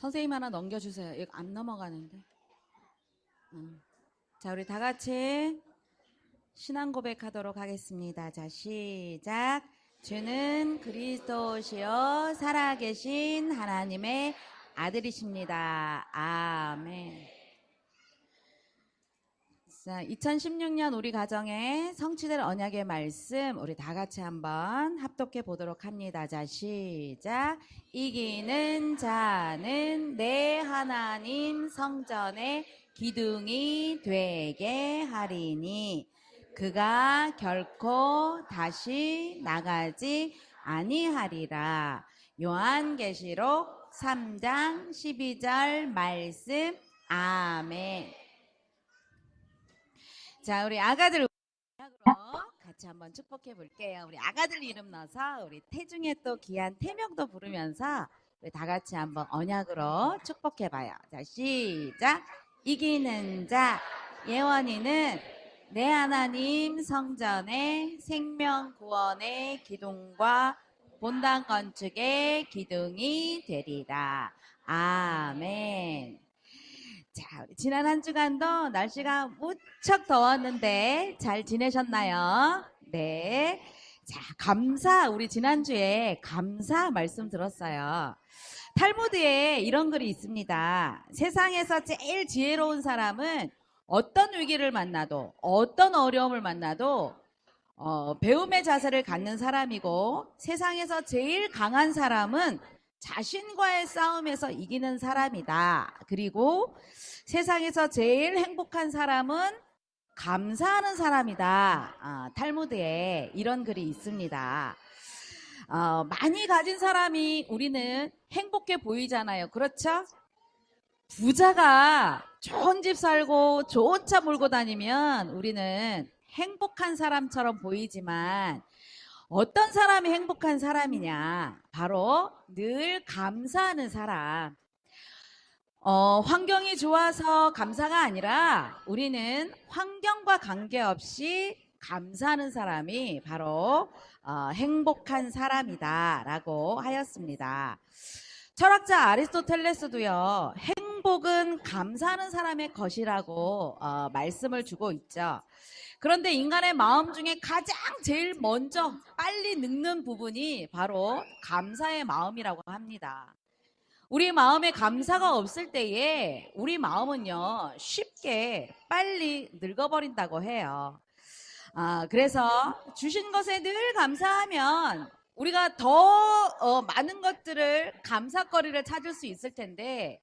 선생님 하나 넘겨주세요. 이거 안 넘어가는데. 자, 우리 다 같이 신앙 고백하도록 하겠습니다. 자, 시작. 주는 그리스도시요 살아계신 하나님의 아들이십니다. 아멘. 자, 2016년 우리 가정의 성취될 언약의 말씀 우리 다 같이 한번 합독해 보도록 합니다. 자, 시작. 이기는 자는 내 하나님 성전의 기둥이 되게 하리니 그가 결코 다시 나가지 아니하리라. 요한계시록 3장 12절 말씀. 아멘. 자, 우리 아가들 언약으로 같이 한번 축복해 볼게요. 우리 아가들 이름 넣어서 우리 태중에 또 귀한 태명도 부르면서 우리 다 같이 한번 언약으로 축복해 봐요. 자, 시작. 이기는 자 예원이는 내 하나님 성전의 생명 구원의 기둥과 본당 건축의 기둥이 되리라. 아멘. 자, 우리 지난 한 주간도 날씨가 무척 더웠는데 잘 지내셨나요? 네. 자, 감사, 우리 지난주에 감사 말씀 들었어요. 탈무드에 이런 글이 있습니다. 세상에서 제일 지혜로운 사람은 어떤 위기를 만나도, 어떤 어려움을 만나도 배움의 자세를 갖는 사람이고, 세상에서 제일 강한 사람은 자신과의 싸움에서 이기는 사람이다. 그리고 세상에서 제일 행복한 사람은 감사하는 사람이다. 탈무드에 이런 글이 있습니다. 많이 가진 사람이 우리는 행복해 보이잖아요. 그렇죠? 부자가 좋은 집 살고 좋은 차 몰고 다니면 우리는 행복한 사람처럼 보이지만 어떤 사람이 행복한 사람이냐? 바로 늘 감사하는 사람. 환경이 좋아서 감사가 아니라 우리는 환경과 관계없이 감사하는 사람이 바로 행복한 사람이다라고 하였습니다. 철학자 아리스토텔레스도요, 행복은 감사하는 사람의 것이라고 말씀을 주고 있죠. 그런데 인간의 마음 중에 가장 제일 먼저 빨리 늙는 부분이 바로 감사의 마음이라고 합니다. 우리 마음에 감사가 없을 때에 우리 마음은요, 쉽게 빨리 늙어버린다고 해요. 그래서 주신 것에 늘 감사하면 우리가 더 많은 것들을 감사거리를 찾을 수 있을 텐데,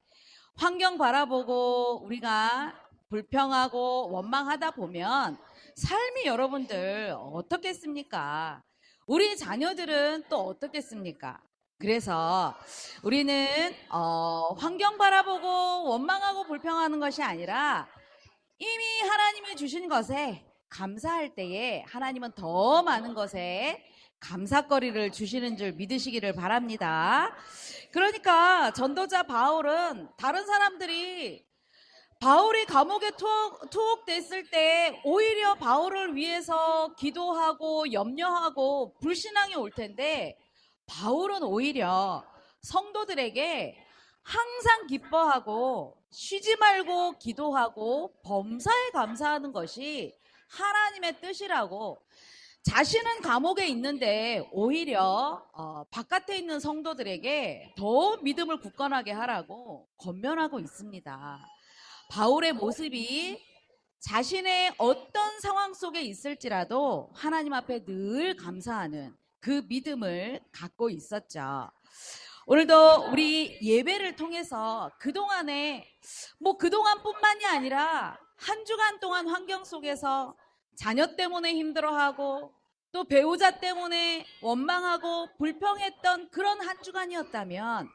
환경 바라보고 우리가 불평하고 원망하다 보면 삶이 여러분들 어떻겠습니까? 우리 자녀들은 또 어떻겠습니까? 그래서 우리는 환경 바라보고 원망하고 불평하는 것이 아니라 이미 하나님이 주신 것에 감사할 때에 하나님은 더 많은 것에 감사거리를 주시는 줄 믿으시기를 바랍니다. 그러니까 전도자 바울은 다른 사람들이 바울이 감옥에 투옥됐을 때 오히려 바울을 위해서 기도하고 염려하고 불신앙이 올 텐데, 바울은 오히려 성도들에게 항상 기뻐하고 쉬지 말고 기도하고 범사에 감사하는 것이 하나님의 뜻이라고, 자신은 감옥에 있는데 오히려 바깥에 있는 성도들에게 더 믿음을 굳건하게 하라고 권면하고 있습니다. 바울의 모습이 자신의 어떤 상황 속에 있을지라도 하나님 앞에 늘 감사하는 그 믿음을 갖고 있었죠. 오늘도 우리 예배를 통해서 그동안에 그동안뿐만이 아니라 한 주간 동안 환경 속에서 자녀 때문에 힘들어하고 또 배우자 때문에 원망하고 불평했던 그런 한 주간이었다면,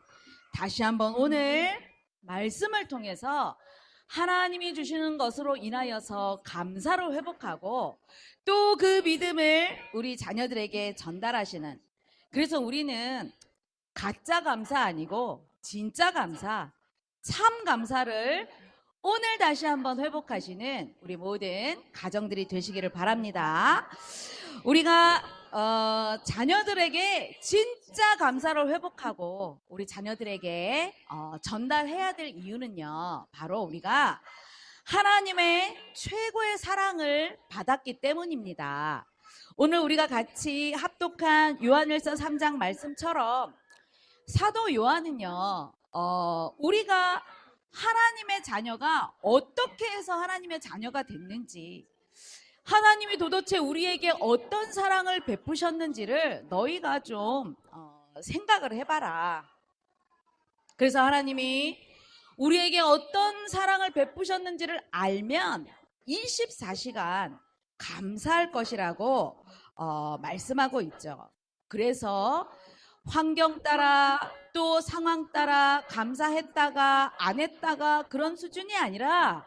다시 한번 오늘 말씀을 통해서 하나님이 주시는 것으로 인하여서 감사로 회복하고 또 그 믿음을 우리 자녀들에게 전달하시는, 그래서 우리는 가짜 감사 아니고 진짜 감사, 참 감사를 오늘 다시 한번 회복하시는 우리 모든 가정들이 되시기를 바랍니다. 우리가 자녀들에게 진짜 감사를 회복하고 우리 자녀들에게 전달해야 될 이유는요. 바로 우리가 하나님의 최고의 사랑을 받았기 때문입니다. 오늘 우리가 같이 합독한 요한일서 3장 말씀처럼 사도 요한은요, 우리가 하나님의 자녀가 어떻게 해서 하나님의 자녀가 됐는지, 하나님이 도대체 우리에게 어떤 사랑을 베푸셨는지를 너희가 좀 생각을 해봐라. 그래서 하나님이 우리에게 어떤 사랑을 베푸셨는지를 알면 24시간 감사할 것이라고 말씀하고 있죠. 그래서 환경 따라 또 상황 따라 감사했다가 안 했다가 그런 수준이 아니라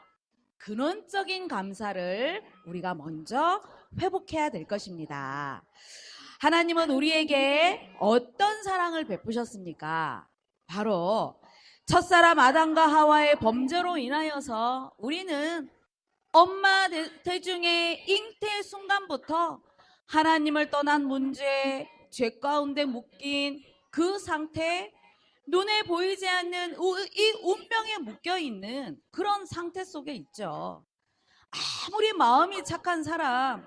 근원적인 감사를 우리가 먼저 회복해야 될 것입니다. 하나님은 우리에게 어떤 사랑을 베푸셨습니까? 바로 첫사람 아담과 하와의 범죄로 인하여서 우리는 엄마 태중의 잉태 순간부터 하나님을 떠난 문제, 죄 가운데 묶인 그 상태, 눈에 보이지 않는 이 운명에 묶여있는 그런 상태 속에 있죠. 아무리 마음이 착한 사람,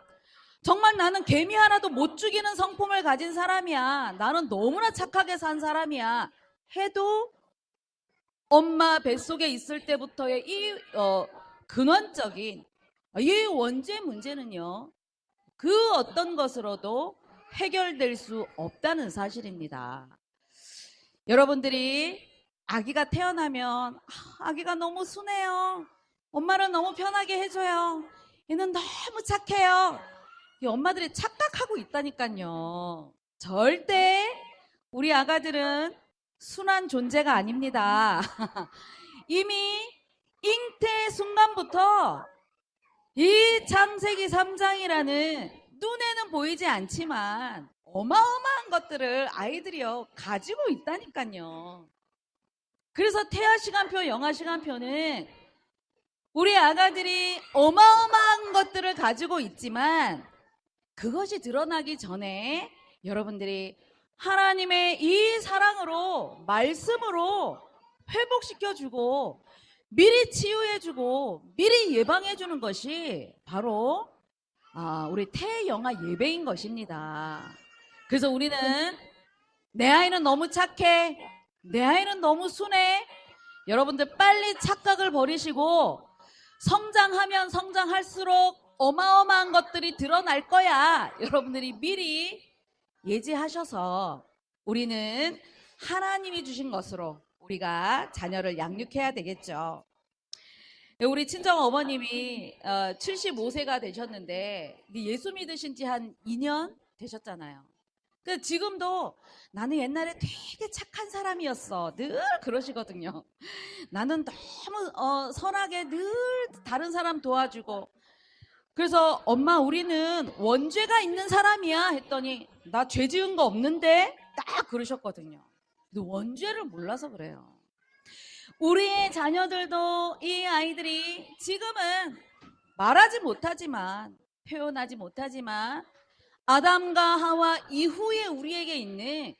정말 나는 개미 하나도 못 죽이는 성품을 가진 사람이야, 나는 너무나 착하게 산 사람이야 해도 엄마 뱃속에 있을 때부터의 이 근원적인 이 원죄 문제는요, 그 어떤 것으로도 해결될 수 없다는 사실입니다. 여러분들이 아기가 태어나면 아기가 너무 순해요, 엄마는 너무 편하게 해줘요, 얘는 너무 착해요, 이 엄마들이 착각하고 있다니까요. 절대 우리 아가들은 순한 존재가 아닙니다. 이미 잉태 순간부터 이 창세기 3장이라는 눈에는 보이지 않지만 어마어마한 것들을 아이들이요 가지고 있다니까요. 그래서 태아 시간표, 영아 시간표는 우리 아가들이 어마어마한 것들을 가지고 있지만 그것이 드러나기 전에 여러분들이 하나님의 이 사랑으로, 말씀으로 회복시켜주고 미리 치유해주고 미리 예방해주는 것이 바로 우리 태영아 예배인 것입니다. 그래서 우리는 내 아이는 너무 착해, 내 아이는 너무 순해, 여러분들 빨리 착각을 버리시고 성장하면 성장할수록 어마어마한 것들이 드러날 거야, 여러분들이 미리 예지하셔서 우리는 하나님이 주신 것으로 우리가 자녀를 양육해야 되겠죠. 우리 친정 어머님이 75세가 되셨는데 예수 믿으신 지 한 2년 되셨잖아요. 지금도 나는 옛날에 되게 착한 사람이었어 늘 그러시거든요. 나는 너무 선하게 늘 다른 사람 도와주고, 그래서 엄마 우리는 원죄가 있는 사람이야 했더니 나 죄 지은 거 없는데 딱 그러셨거든요. 근데 원죄를 몰라서 그래요. 우리의 자녀들도, 이 아이들이 지금은 말하지 못하지만, 표현하지 못하지만 아담과 하와 이후에 우리에게 있는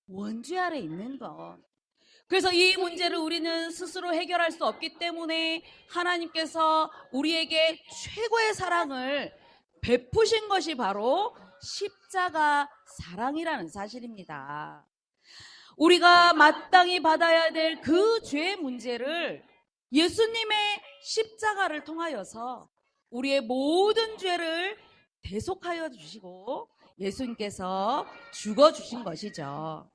원죄 아래 있는 것, 그래서 이 문제를 우리는 스스로 해결할 수 없기 때문에 하나님께서 우리에게 최고의 사랑을 베푸신 것이 바로 십자가 사랑이라는 사실입니다. 우리가 마땅히 받아야 될 그 죄의 문제를 예수님의 십자가를 통하여서 우리의 모든 죄를 대속하여 주시고 예수님께서 죽어주신 것이죠.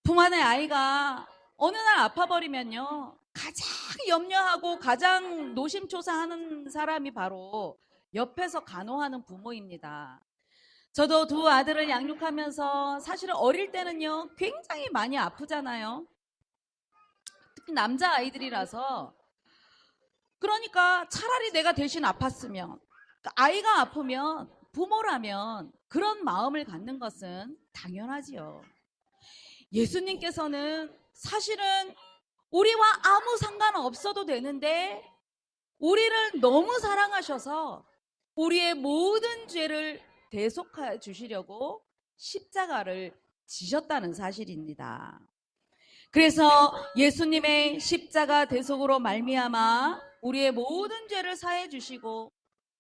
품 안의 아이가 어느 날 아파버리면요, 가장 염려하고 가장 노심초사하는 사람이 바로 옆에서 간호하는 부모입니다. 저도 두 아들을 양육하면서 사실은 어릴 때는요 굉장히 많이 아프잖아요. 특히 남자 아이들이라서. 그러니까 차라리 내가 대신 아팠으면, 아이가 아프면 부모라면 그런 마음을 갖는 것은 당연하지요. 예수님께서는 사실은 우리와 아무 상관없어도 되는데 우리를 너무 사랑하셔서 우리의 모든 죄를 대속하여 주시려고 십자가를 지셨다는 사실입니다. 그래서 예수님의 십자가 대속으로 말미암아 우리의 모든 죄를 사해 주시고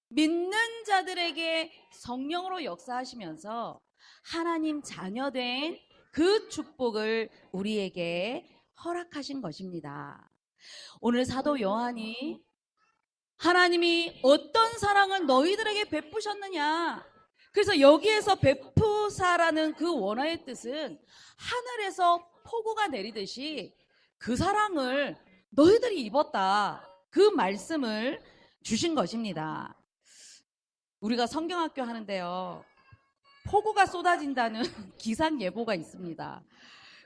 믿는 자들에게 성령으로 역사하시면서 하나님 자녀된 그 축복을 우리에게 허락하신 것입니다. 오늘 사도 요한이 하나님이 어떤 사랑을 너희들에게 베푸셨느냐, 그래서 여기에서 베푸사라는 그 원어의 뜻은 하늘에서 폭우가 내리듯이 그 사랑을 너희들이 입었다, 그 말씀을 주신 것입니다. 우리가 성경학교 하는데요, 폭우가 쏟아진다는 기상예보가 있습니다.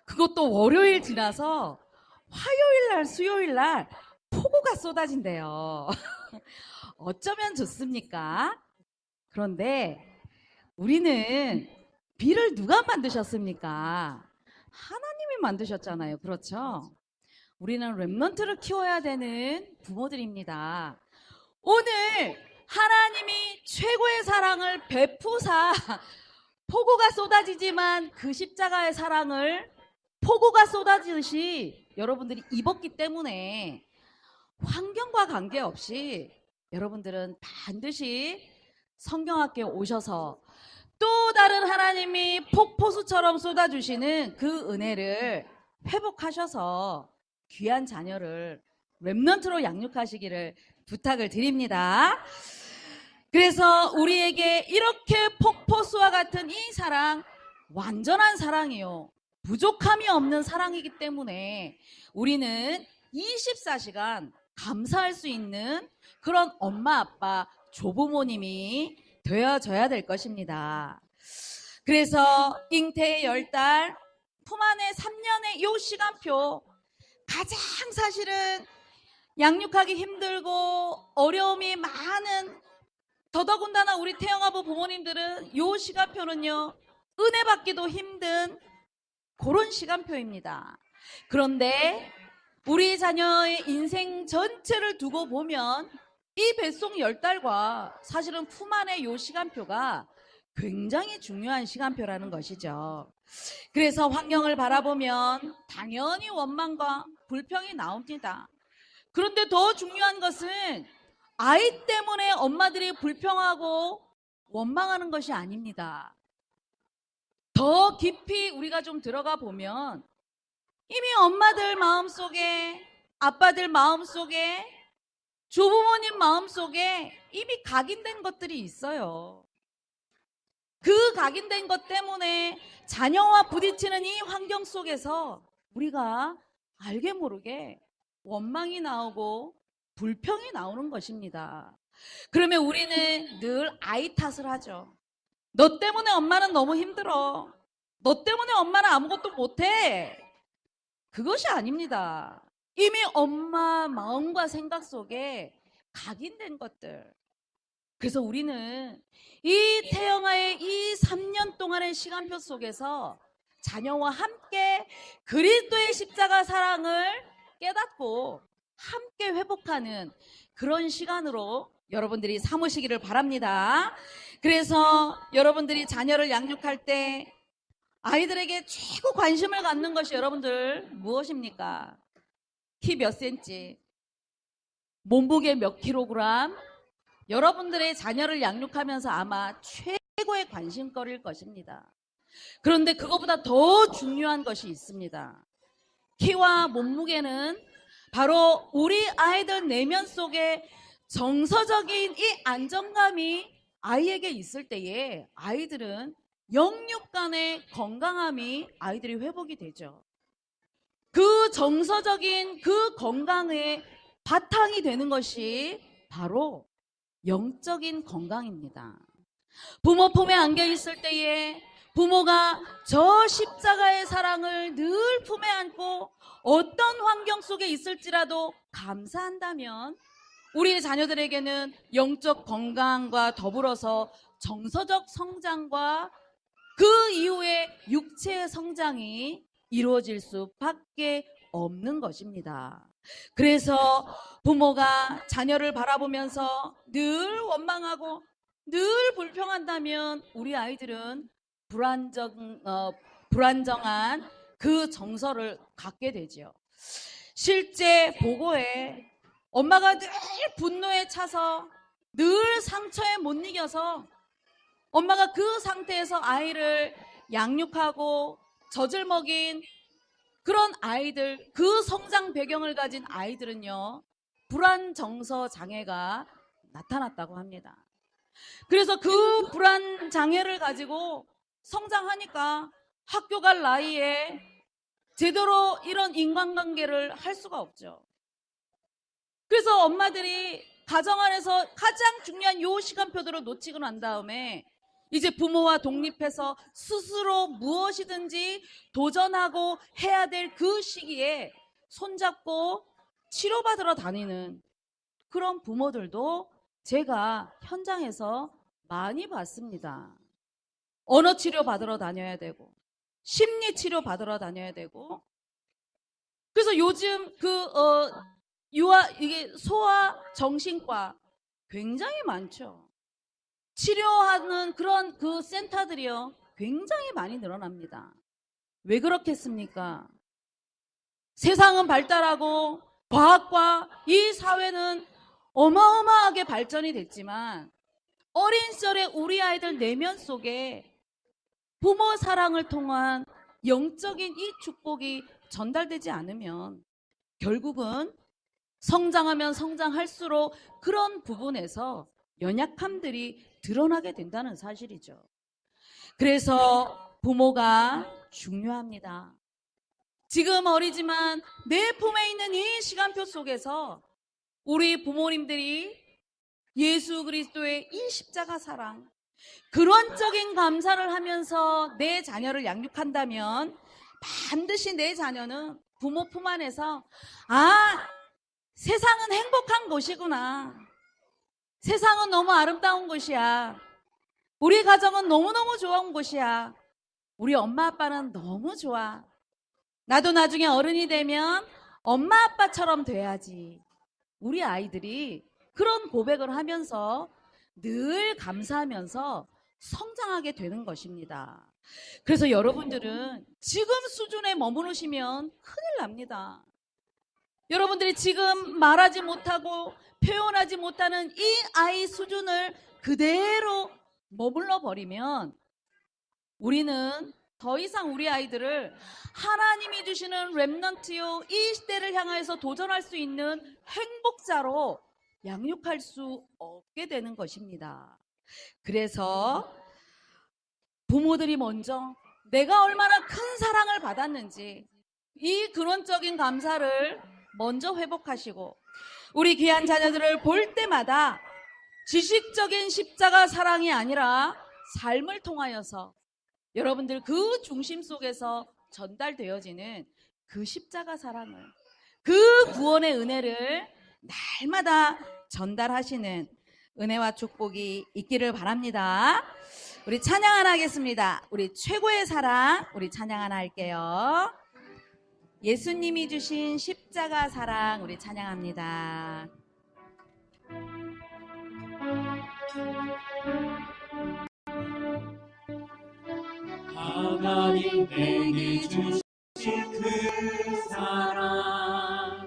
그것도 월요일 지나서 화요일날 수요일날 폭우가 쏟아진대요. 어쩌면 좋습니까? 그런데 우리는 비를 누가 만드셨습니까? 하나님이 만드셨잖아요. 그렇죠? 우리는 렘넌트를 키워야 되는 부모들입니다. 오늘 하나님이 최고의 사랑을 베푸사 폭우가 쏟아지지만 그 십자가의 사랑을 폭우가 쏟아지듯이 여러분들이 입었기 때문에 환경과 관계없이 여러분들은 반드시 성경학교에 오셔서 또 다른 하나님이 폭포수처럼 쏟아주시는 그 은혜를 회복하셔서 귀한 자녀를 렘넌트로 양육하시기를 부탁을 드립니다. 그래서 우리에게 이렇게 폭포수와 같은 이 사랑, 완전한 사랑이요, 부족함이 없는 사랑이기 때문에 우리는 24시간 감사할 수 있는 그런 엄마, 아빠, 조부모님이 되어져야 될 것입니다. 그래서 잉태의 10달, 품 안에 3년의 요 시간표, 가장 사실은 양육하기 힘들고 어려움이 많은, 더더군다나 우리 태영아부 부모님들은 요 시간표는요, 은혜 받기도 힘든 그런 시간표입니다. 그런데 우리 자녀의 인생 전체를 두고 보면 이 배송 10달과 사실은 품 안의 요 시간표가 굉장히 중요한 시간표라는 것이죠. 그래서 환경을 바라보면 당연히 원망과 불평이 나옵니다. 그런데 더 중요한 것은 아이 때문에 엄마들이 불평하고 원망하는 것이 아닙니다. 더 깊이 우리가 좀 들어가 보면 이미 엄마들 마음속에, 아빠들 마음속에, 조부모님 마음속에 이미 각인된 것들이 있어요. 그 각인된 것 때문에 자녀와 부딪히는 이 환경 속에서 우리가 알게 모르게 원망이 나오고 불평이 나오는 것입니다. 그러면 우리는 늘 아이 탓을 하죠. 너 때문에 엄마는 너무 힘들어. 너 때문에 엄마는 아무것도 못해. 그것이 아닙니다. 이미 엄마 마음과 생각 속에 각인된 것들. 그래서 우리는 이 태영아의 이 3년 동안의 시간표 속에서 자녀와 함께 그리스도의 십자가 사랑을 깨닫고 함께 회복하는 그런 시간으로 여러분들이 삼으시기를 바랍니다. 그래서 여러분들이 자녀를 양육할 때 아이들에게 최고 관심을 갖는 것이 여러분들 무엇입니까? 키 몇 센치, 몸무게 몇 킬로그램, 여러분들의 자녀를 양육하면서 아마 최고의 관심거리일 것입니다. 그런데 그것보다 더 중요한 것이 있습니다. 키와 몸무게는 바로 우리 아이들 내면 속에 정서적인 이 안정감이 아이에게 있을 때에 아이들은 영육 간의 건강함이 아이들이 회복이 되죠. 그 정서적인 그 건강의 바탕이 되는 것이 바로 영적인 건강입니다. 부모 품에 안겨 있을 때에 부모가 저 십자가의 사랑을 늘 품에 안고 어떤 환경 속에 있을지라도 감사한다면 우리 자녀들에게는 영적 건강과 더불어서 정서적 성장과 그 이후에 육체의 성장이 이루어질 수밖에 없는 것입니다. 그래서 부모가 자녀를 바라보면서 늘 원망하고 늘 불평한다면 우리 아이들은 불안정한 그 정서를 갖게 되죠. 실제 보고에 엄마가 늘 분노에 차서 늘 상처에 못 이겨서 엄마가 그 상태에서 아이를 양육하고 젖을 먹인 그런 아이들, 그 성장 배경을 가진 아이들은요, 불안 정서 장애가 나타났다고 합니다. 그래서 그 불안 장애를 가지고 성장하니까 학교 갈 나이에 제대로 이런 인간관계를 할 수가 없죠. 그래서 엄마들이 가정 안에서 가장 중요한 요 시간표들을 놓치고 난 다음에 이제 부모와 독립해서 스스로 무엇이든지 도전하고 해야 될 그 시기에 손잡고 치료받으러 다니는 그런 부모들도 제가 현장에서 많이 봤습니다. 언어 치료 받으러 다녀야 되고 심리 치료 받으러 다녀야 되고 그래서 요즘 이게 소아 정신과 굉장히 많죠. 치료하는 그런 그 센터들이요 굉장히 많이 늘어납니다. 왜 그렇겠습니까? 세상은 발달하고 과학과 이 사회는 어마어마하게 발전이 됐지만 어린 시절에 우리 아이들 내면 속에 부모 사랑을 통한 영적인 이 축복이 전달되지 않으면 결국은 성장하면 성장할수록 그런 부분에서 연약함들이 드러나게 된다는 사실이죠. 그래서 부모가 중요합니다. 지금 어리지만 내 품에 있는 이 시간표 속에서 우리 부모님들이 예수 그리스도의 이 십자가 사랑, 근원적인 감사를 하면서 내 자녀를 양육한다면 반드시 내 자녀는 부모 품 안에서 세상은 행복한 곳이구나. 세상은 너무 아름다운 곳이야. 우리 가정은 너무너무 좋은 곳이야. 우리 엄마 아빠는 너무 좋아. 나도 나중에 어른이 되면 엄마 아빠처럼 돼야지. 우리 아이들이 그런 고백을 하면서 늘 감사하면서 성장하게 되는 것입니다. 그래서 여러분들은 지금 수준에 머무르시면 큰일 납니다. 여러분들이 지금 말하지 못하고 표현하지 못하는 이 아이 수준을 그대로 머물러 버리면 우리는 더 이상 우리 아이들을 하나님이 주시는 렘넌트요 이 시대를 향해서 도전할 수 있는 행복자로 양육할 수 없게 되는 것입니다. 그래서 부모들이 먼저 내가 얼마나 큰 사랑을 받았는지 이 근원적인 감사를 먼저 회복하시고 우리 귀한 자녀들을 볼 때마다 지식적인 십자가 사랑이 아니라 삶을 통하여서 여러분들 그 중심 속에서 전달되어지는 그 십자가 사랑을 그 구원의 은혜를 날마다 전달하시는 은혜와 축복이 있기를 바랍니다. 우리 찬양 하나 하겠습니다. 우리 최고의 사랑 우리 찬양 하나 할게요. 예수님이 주신 십자가 사랑 우리 찬양합니다. 하나님 내게 주신 그 사랑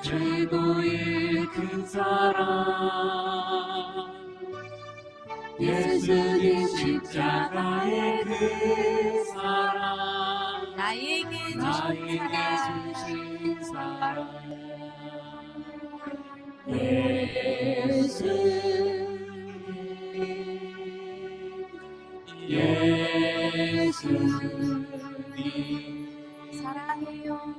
최고의 그 사랑 예수님 십자가의 그 사랑 나에게 주신 사랑 예수님 사랑해요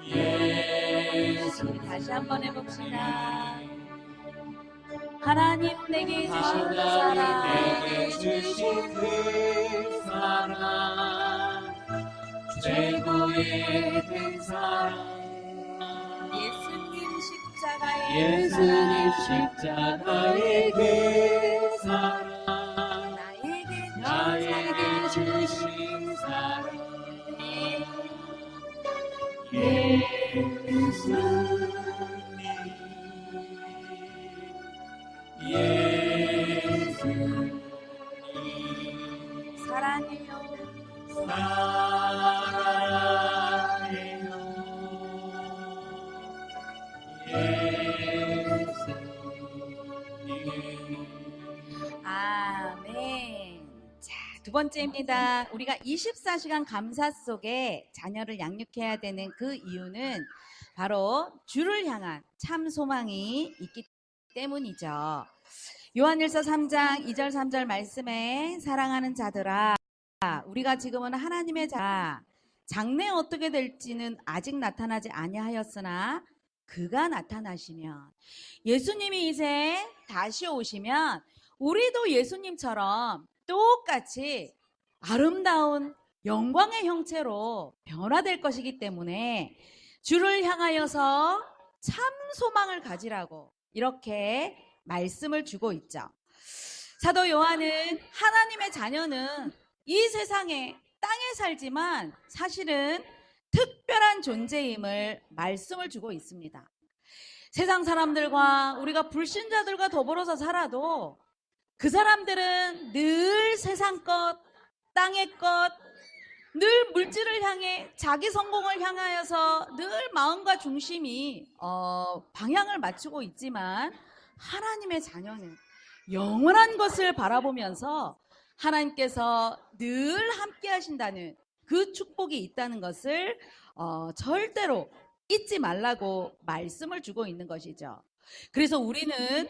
예수 다시 한번 해봅시다. 하나님 내게 주신 그 사랑 최고의 그 사랑 예수님 십자가의 그 사랑 나에게 주신 사랑 예수님 사랑해요. 아멘. 자, 두 번째입니다. 우리가 24시간 감사 속에 자녀를 양육해야 되는 그 이유는 바로 주를 향한 참 소망이 있기 때문이죠. 요한일서 3장 2절 3절 말씀에 사랑하는 자들아 우리가 지금은 하나님의 자 장래 어떻게 될지는 아직 나타나지 아니하였으나 그가 나타나시면 예수님이 이제 다시 오시면 우리도 예수님처럼 똑같이 아름다운 영광의 형체로 변화될 것이기 때문에 주를 향하여서 참 소망을 가지라고 이렇게 말씀을 주고 있죠. 사도 요한은 하나님의 자녀는 이 세상에 땅에 살지만 사실은 특별한 존재임을 말씀을 주고 있습니다. 세상 사람들과 우리가 불신자들과 더불어서 살아도 그 사람들은 늘 세상 것, 땅의 것, 늘 물질을 향해 자기 성공을 향하여서 늘 마음과 중심이 방향을 맞추고 있지만 하나님의 자녀는 영원한 것을 바라보면서 하나님께서 늘 함께 하신다는 그 축복이 있다는 것을 절대로 잊지 말라고 말씀을 주고 있는 것이죠. 그래서 우리는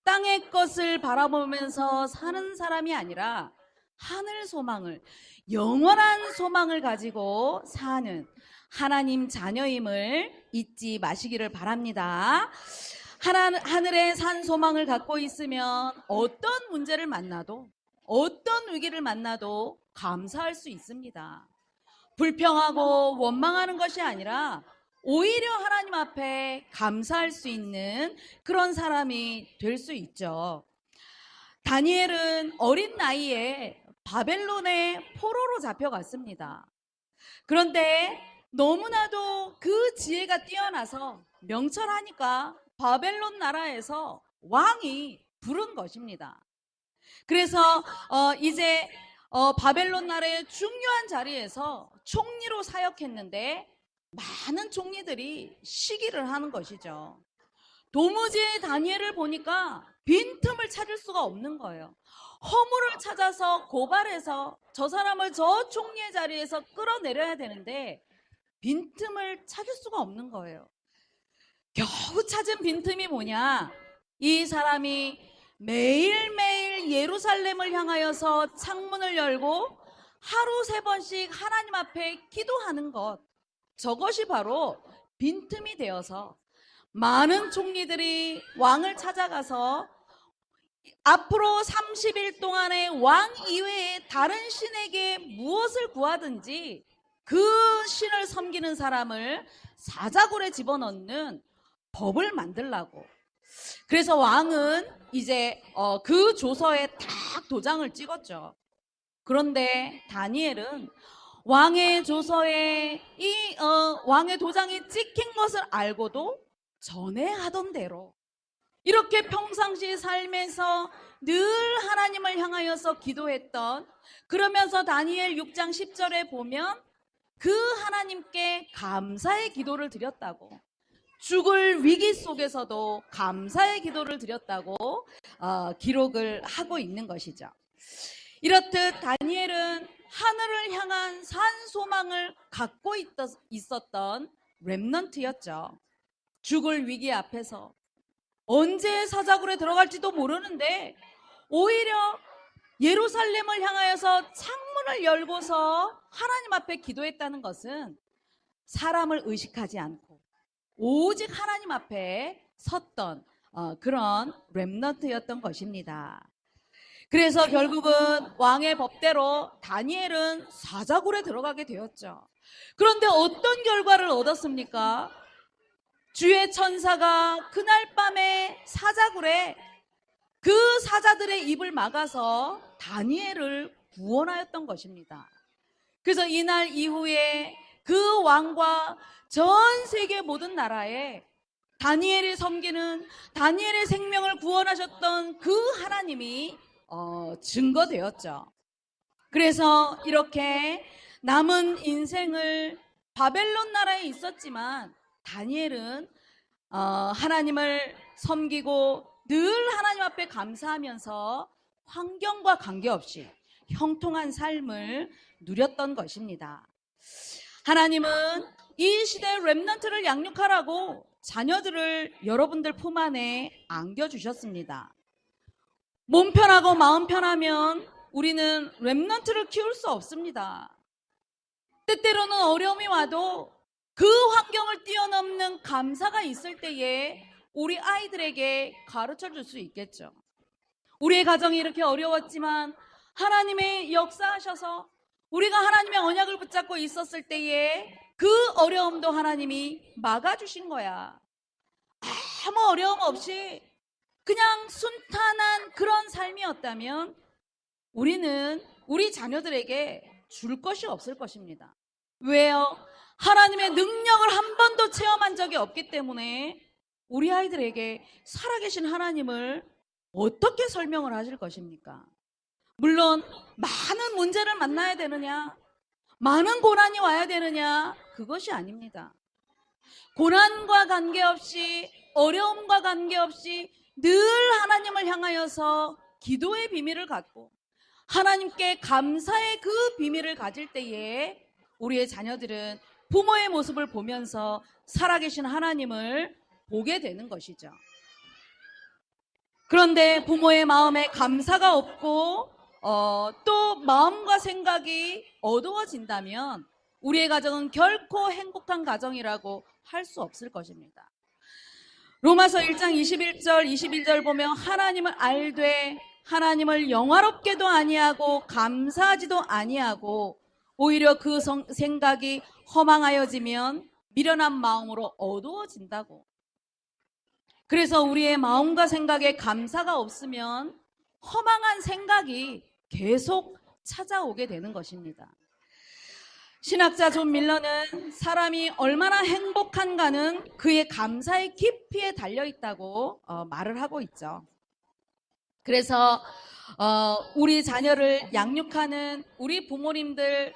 땅의 것을 바라보면서 사는 사람이 아니라 하늘 소망을, 영원한 소망을 가지고 사는 하나님 자녀임을 잊지 마시기를 바랍니다. 하늘의 산 소망을 갖고 있으면 어떤 문제를 만나도 어떤 위기를 만나도 감사할 수 있습니다. 불평하고 원망하는 것이 아니라 오히려 하나님 앞에 감사할 수 있는 그런 사람이 될 수 있죠. 다니엘은 어린 나이에 바벨론의 포로로 잡혀갔습니다. 그런데 너무나도 그 지혜가 뛰어나서 명철하니까 바벨론 나라에서 왕이 부른 것입니다. 그래서 이제 바벨론 나라의 중요한 자리에서 총리로 사역했는데 많은 총리들이 시기를 하는 것이죠. 도무지 다니엘을 보니까 빈틈을 찾을 수가 없는 거예요. 허물을 찾아서 고발해서 저 사람을 저 총리의 자리에서 끌어내려야 되는데 빈틈을 찾을 수가 없는 거예요. 겨우 찾은 빈틈이 뭐냐? 이 사람이 매일매일 예루살렘을 향하여서 창문을 열고 하루 3번씩 하나님 앞에 기도하는 것, 저것이 바로 빈틈이 되어서 많은 총리들이 왕을 찾아가서 앞으로 30일 동안에 왕 이외에 다른 신에게 무엇을 구하든지 그 신을 섬기는 사람을 사자굴에 집어넣는 법을 만들라고. 그래서 왕은 이제 그 조서에 딱 도장을 찍었죠. 그런데 다니엘은 왕의 조서에 이 왕의 도장이 찍힌 것을 알고도 전에 하던 대로 이렇게 평상시 삶에서 늘 하나님을 향하여서 기도했던, 그러면서 다니엘 6장 10절에 보면 그 하나님께 감사의 기도를 드렸다고, 죽을 위기 속에서도 감사의 기도를 드렸다고 기록을 하고 있는 것이죠. 이렇듯 다니엘은 하늘을 향한 산 소망을 갖고 있었던 렘넌트였죠. 죽을 위기 앞에서 언제 사자굴에 들어갈지도 모르는데 오히려 예루살렘을 향하여서 창문을 열고서 하나님 앞에 기도했다는 것은 사람을 의식하지 않고 오직 하나님 앞에 섰던 그런 렘넌트였던 것입니다. 그래서 결국은 왕의 법대로 다니엘은 사자굴에 들어가게 되었죠. 그런데 어떤 결과를 얻었습니까? 주의 천사가 그날 밤에 사자굴에 그 사자들의 입을 막아서 다니엘을 구원하였던 것입니다. 그래서 이날 이후에 그 왕과 전 세계 모든 나라에 다니엘이 섬기는 다니엘의 생명을 구원하셨던 그 하나님이 증거되었죠. 그래서 이렇게 남은 인생을 바벨론 나라에 있었지만 다니엘은 하나님을 섬기고 늘 하나님 앞에 감사하면서 환경과 관계없이 형통한 삶을 누렸던 것입니다. 하나님은 이 시대의 렘넌트를 양육하라고 자녀들을 여러분들 품 안에 안겨주셨습니다. 몸 편하고 마음 편하면 우리는 렘넌트를 키울 수 없습니다. 때때로는 어려움이 와도 그 환경을 뛰어넘는 감사가 있을 때에 우리 아이들에게 가르쳐 줄 수 있겠죠. 우리의 가정이 이렇게 어려웠지만 하나님의 역사하셔서 우리가 하나님의 언약을 붙잡고 있었을 때에 그 어려움도 하나님이 막아주신 거야. 아무 어려움 없이 그냥 순탄한 그런 삶이었다면 우리는 우리 자녀들에게 줄 것이 없을 것입니다. 왜요? 하나님의 능력을 한 번도 체험한 적이 없기 때문에 우리 아이들에게 살아계신 하나님을 어떻게 설명을 하실 것입니까? 물론 많은 문제를 만나야 되느냐, 많은 고난이 와야 되느냐, 그것이 아닙니다. 고난과 관계없이, 어려움과 관계없이 늘 하나님을 향하여서 기도의 비밀을 갖고 하나님께 감사의 그 비밀을 가질 때에 우리의 자녀들은 부모의 모습을 보면서 살아계신 하나님을 보게 되는 것이죠. 그런데 부모의 마음에 감사가 없고 또 마음과 생각이 어두워진다면 우리의 가정은 결코 행복한 가정이라고 할 수 없을 것입니다. 로마서 1장 21절 21절 보면 하나님을 알되 하나님을 영화롭게도 아니하고 감사하지도 아니하고 오히려 그 생각이 허망하여지면 미련한 마음으로 어두워진다고. 그래서 우리의 마음과 생각에 감사가 없으면 허망한 생각이 계속 찾아오게 되는 것입니다. 신학자 존 밀러는 사람이 얼마나 행복한가는 그의 감사의 깊이에 달려있다고 말을 하고 있죠. 그래서 우리 자녀를 양육하는 우리 부모님들,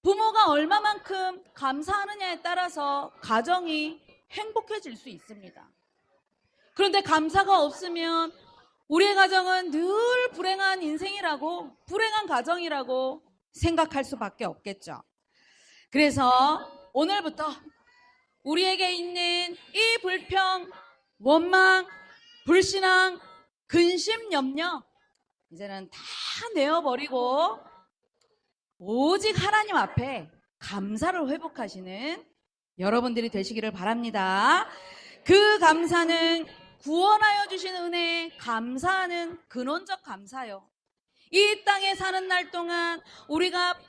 부모가 얼마만큼 감사하느냐에 따라서 가정이 행복해질 수 있습니다. 그런데 감사가 없으면 우리의 가정은 늘 불행한 인생이라고, 불행한 가정이라고 생각할 수밖에 없겠죠. 그래서 오늘부터 우리에게 있는 이 불평, 원망, 불신앙, 근심, 염려 이제는 다 내어버리고 오직 하나님 앞에 감사를 회복하시는 여러분들이 되시기를 바랍니다. 그 감사는 구원하여 주신 은혜에 감사하는 근원적 감사요. 이 땅에 사는 날 동안 우리가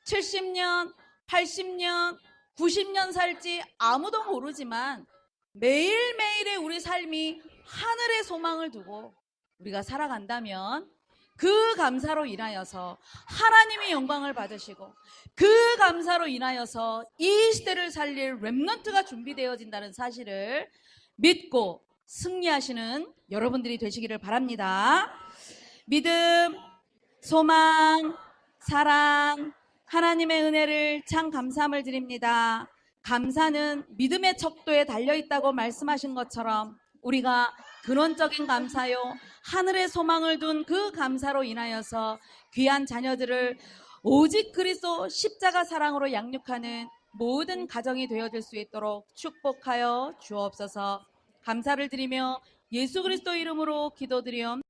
70년, 80년, 90년 살지 아무도 모르지만 매일매일의 우리 삶이 하늘의 소망을 두고 우리가 살아간다면 그 감사로 인하여서 하나님의 영광을 받으시고 그 감사로 인하여서 이 시대를 살릴 렘넌트가 준비되어진다는 사실을 믿고 승리하시는 여러분들이 되시기를 바랍니다. 믿음, 소망, 사랑, 하나님의 은혜를 참 감사함을 드립니다. 감사는 믿음의 척도에 달려있다고 말씀하신 것처럼 우리가 근원적인 감사요, 하늘의 소망을 둔 그 감사로 인하여서 귀한 자녀들을 오직 그리스도 십자가 사랑으로 양육하는 모든 가정이 되어질 수 있도록 축복하여 주옵소서. 감사를 드리며 예수 그리스도 이름으로 기도드리옵